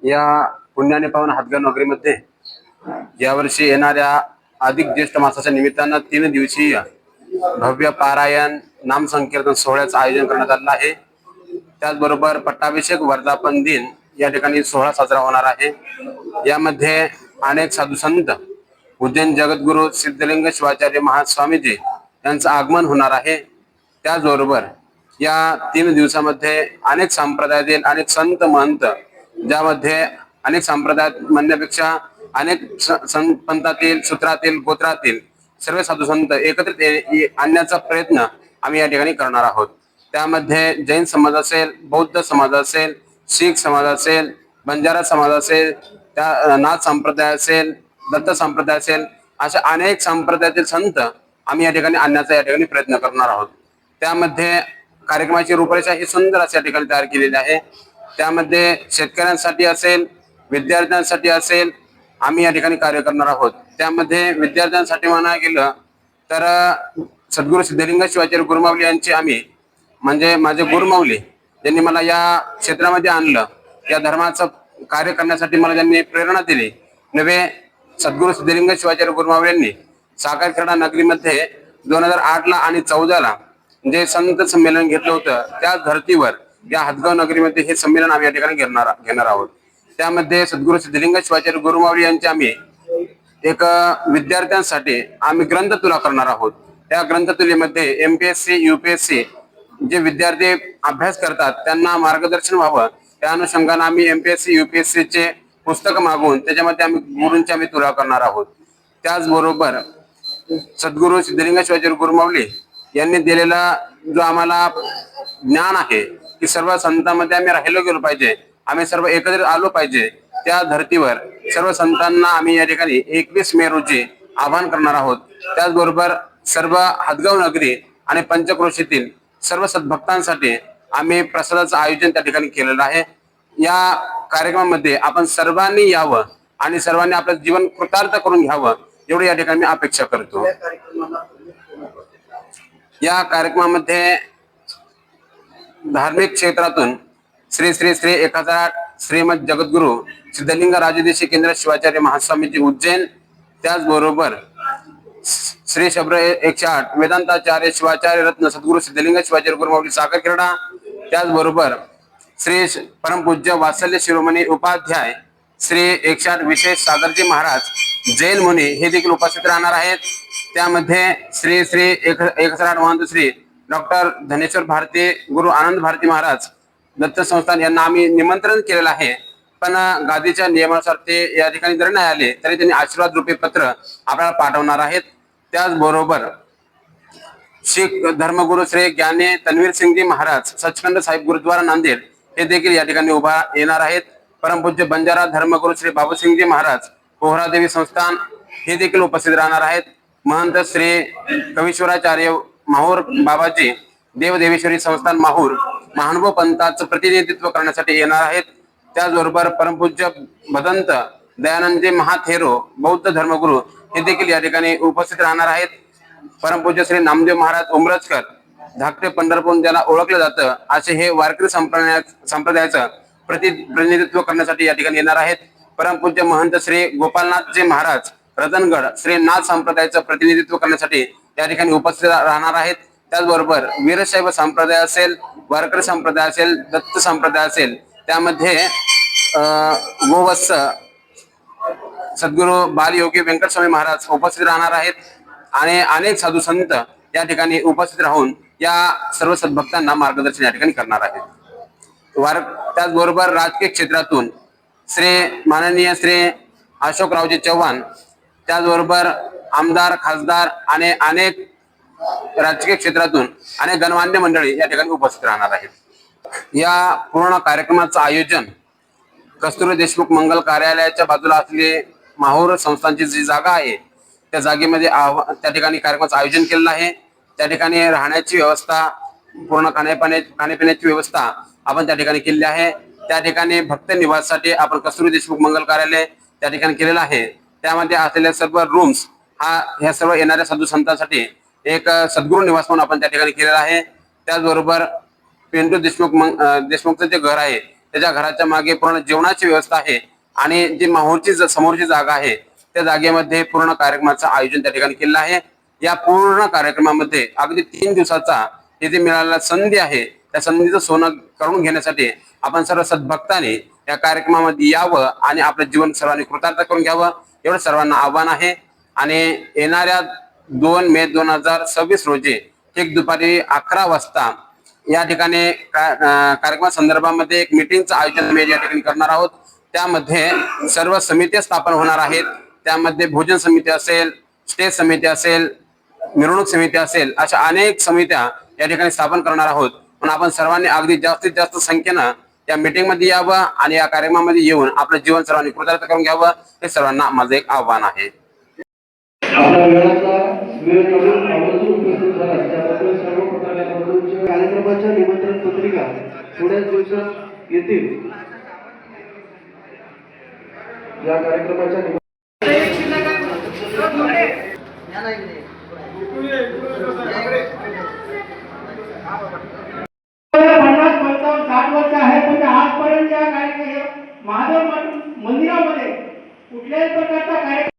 या पुण्याने पावन हातगाव नगरीमध्ये यावर्षी येणाऱ्या अधिक ज्येष्ठ मासाच्या निमित्तानं 3 दिवसीय भव्य पारायण नाम संकीर्तन सोहळ्याचं आयोजन करण्यात आलं आहे। त्याचबरोबर पट्टाभिषेक वर्धापन दिन या ठिकाणी सोहळा साजरा होणार आहे। यामध्ये अनेक साधू संत उज्जैन जगद्गुरु सिद्धलिंग शिवाचार्य महास्वामीजी यांचं आगमन होणार आहे। त्याचबरोबर या 3 दिवसामध्ये अनेक संप्रदायातील अनेक संत महंत, ज्यामध्ये अनेक संप्रदायात म्हणण्यापेक्षा अनेक पंथातील, सूत्रातील, गोत्रातील सर्व साधू संत एकत्रित आणण्याचा प्रयत्न आम्ही या ठिकाणी करणार आहोत। त्यामध्ये जैन समाज असेल, बौद्ध समाज असेल, शीख समाज असेल, बंजारा समाज असेल, त्या नाथ संप्रदाय असेल, दत्त संप्रदाय असेल, अशा अनेक संप्रदायातील संत आम्ही या ठिकाणी आणण्याचा या ठिकाणी प्रयत्न करणार आहोत। त्यामध्ये कार्यक्रमाची रूपरेषा ही सुंदर अशा ठिकाणी तयार केलेली आहे। त्यामध्ये शेतकऱ्यांसाठी असेल, विद्यार्थ्यांसाठी असेल, आम्ही या ठिकाणी कार्य करणार आहोत। त्यामध्ये विद्यार्थ्यांसाठी म्हणायला गेलं तर सद्गुरू सिद्धलिंग शिवाचार्य गुरुमाऊली यांचे आम्ही म्हणजे माझे गुरुमाऊली ज्यांनी मला या क्षेत्रामध्ये आणलं, या धर्माचं कार्य करण्यासाठी मला ज्यांनी प्रेरणा दिली, नवे सद्गुरू सिद्धलिंग शिवाचार्य गुरुमाऊली यांनी साखरखेडा नगरीमध्ये 2008 आणि 2014 जे संत संमेलन घेतलं होतं, त्या धर्तीवर या हातगाव नगरीमध्ये हे संमेलन आम्ही या ठिकाणी घेणार आहोत। त्यामध्ये सद्गुरू सिद्धलिंग शिवाचार्य गुरुमाऊली यांचे आम्ही एक विद्यार्थ्यांसाठी आम्ही ग्रंथतुला करणार आहोत। त्या ग्रंथतुलीमध्ये MPSC UPSC जे विद्यार्थी अभ्यास करतात त्यांना मार्गदर्शन व्हावं, त्या अनुषंगाने आम्ही MPSC UPSC चे पुस्तक मागवून त्याच्यामध्ये आम्ही गुरूंची आम्ही तुला करणार आहोत। त्याचबरोबर सद्गुरू सिद्धलिंग शिवाचार्य गुरुमाऊली यांनी दिलेला जो आम्हाला ज्ञान आहे की सर्व संतांमध्ये आम्ही राहिलो गेलो पाहिजे, आम्ही सर्व एकत्रित आलो पाहिजे, त्या धर्तीवर सर्व संतांना आम्ही या ठिकाणी 21 मे रोजी आवाहन करणार आहोत। त्याचबरोबर सर्व हातगाव नगरी आणि पंचक्रोशीतील सर्व सद्भक्तांसाठी आम्ही प्रसादाचं आयोजन त्या ठिकाणी केलेलं आहे। या कार्यक्रमामध्ये आपण सर्वांनी यावं आणि सर्वांनी आपलं जीवन कृतार्थ करून घ्यावं, एवढी या ठिकाणी मी अपेक्षा करतो। या कार्यक्रमामध्ये धार्मिक क्षेत्रातून श्री श्री श्री 1008 श्रीमद जगद्गुरु सिद्धलिंग राजदेशी केंद्र शिवाचार्य महास्वामीजी उज्जैन, त्याचबरोबर श्री शब्र 108 वेदांताचार्य शिवाचार्य रत्न सद्गुरू सिद्धलिंग शिवाचार्य गुरुमाऊली साखरखेडा, त्याचबरोबर श्री परमपूज्य वात्सल्य शिरोमणी उपाध्याय श्री 108 विशेष सागरजी महाराज जैन मुनी हे देखील उपस्थित राहणार आहेत। त्यामध्ये श्री श्री 108 महंत श्री डॉक्टर धनेश्वर भारती गुरु आनंद भारती महाराज दत्त संस्थान यांना आम्ही निमंत्रण केलेलं आहे, पण गादीच्या नियमानुसार ते या ठिकाणी जरी नाही आले तरी त्यांनी आशीर्वाद रूपी पत्र आपल्याला पाठवणार आहेत। त्याचबरोबर शीख धर्मगुरु श्री ज्ञानी तन्वीर सिंगजी महाराज सचखंड साहिब गुरुद्वारा नांदेड हे देखील या ठिकाणी उभा येणार आहेत। परमपूज्य बंजारा धर्मगुरु श्री बाबूसिंगजी महाराज पोहरादेवी संस्थान हे देखील उपस्थित राहणार आहेत। महंत श्री कवीश्वराचार्य माहूर बाबाजी देवदेवेश्वरी संस्थान माहूर महानुभव पंथाचं प्रतिनिधित्व करण्यासाठी येणार आहेत। त्याचबरोबर परमपूज्य भदंत दयानंदजी महाथेरो बौद्ध धर्मगुरु हे देखील या ठिकाणी उपस्थित राहणार आहेत। परमपूज्य श्री नामदेव महाराज उमरजकर धाकटे पंढरपूर ज्याला ओळखलं जातं असे हे वारकरी संप्रदायाचं प्रतिनिधित्व करण्यासाठी या ठिकाणी येणार आहेत। परमपूज्य महंत श्री गोपालनाथजी महाराज रतनगड श्री नाथ संप्रदायाचं प्रतिनिधित्व करण्यासाठी या ठिकाणी उपस्थित राहणार आहेत। त्याचबरोबर वीरशैव संप्रदाय असेल, वारकरी संप्रदाय असेल, दत्त संप्रदाय असेल, त्यामध्ये गोवत्स सद्गुरू बालयोगी व्यंकटस्वामी महाराज उपस्थित राहणार आहेत आणि अनेक साधू संत या ठिकाणी उपस्थित राहून या सर्व सद्भक्तांना मार्गदर्शन या ठिकाणी करणार आहेत। त्याचबरोबर राजकीय क्षेत्रातून श्री माननीय श्री अशोकरावजी चव्हाण, त्याचबरोबर आमदार, खासदार आणि अनेक राजकीय क्षेत्रातून अनेक गणमान्य मंडळी या ठिकाणी उपस्थित राहणार आहेत। या पूर्ण कार्यक्रमाचं आयोजन कस्तुरी देशमुख मंगल कार्यालयाच्या बाजूला असलेली माहूर संस्थांची जी जागा आहे त्या जागेमध्ये त्या ठिकाणी कार्यक्रमाचं आयोजन केलेलं आहे। त्या ठिकाणी राहण्याची व्यवस्था, पूर्ण खाण्यापिण्याची व्यवस्था आपण त्या ठिकाणी केलेली आहे। त्या ठिकाणी भक्त निवासासाठी आपण कस्तुरी देशमुख मंगल कार्यालय त्या ठिकाणी केलेलं आहे। त्यामध्ये असलेल्या सर्व रूम्स ह्या सर्व येणाऱ्या साधू संतांसाठी एक सद्गुरू निवास म्हणून आपण त्या ठिकाणी केलेला आहे। त्याचबरोबर पिंटू देशमुखचं जे घर आहे त्याच्या घराच्या मागे पूर्ण जेवणाची व्यवस्था आहे आणि जी माहूरची समोरची जागा आहे त्या जागेमध्ये पूर्ण कार्यक्रमाचं आयोजन त्या ठिकाणी केलेलं आहे। या पूर्ण कार्यक्रमामध्ये अगदी 3 दिवसाचा हे जे मिळालेला संधी आहे त्या संधीचं सोनं करून घेण्यासाठी आपण सर्व सद्भक्तांनी या कार्यक्रमामध्ये यावं आणि आपलं जीवन सर्वांनी कृतार्थ करून घ्यावं एवढं सर्वांना आव्हान आहे। आणि येणाऱ्या 2 मे 2026 रोजी ठीक दुपारी 11 वाजता या ठिकाणी कार्यक्रमा संदर्भामध्ये एक मीटिंगचं आयोजन आम्ही या ठिकाणी करणार आहोत। त्यामध्ये सर्व समित्या स्थापन होणार आहेत। त्यामध्ये भोजन समिती असेल, स्टेज समिती असेल, मिरवणूक समिती असेल, अशा अनेक समित्या या ठिकाणी स्थापन करणार आहोत। पण आपण सर्वांनी अगदी जास्तीत जास्त संख्येनं या मीटिंग मध्ये यावं आणि या कार्यक्रमामध्ये येऊन आपलं जीवन सर्वांनी कृतार्थ करून घ्यावं हे सर्वांना माझं एक आव्हान आहे। आपल्या वेळाचा वेळ काढून आवर्जून उपस्थित झाला त्याबद्दल सर्व पत्रकारांकडून कार्यक्रमाच्या निमंत्रण पत्रिका थोड्याच दिवसात येतील। या कार्यक्रमाच्या आहे पण आजपर्यंत या महादेव मंदिरामध्ये कुठल्याही प्रकारचा कार्यक्रम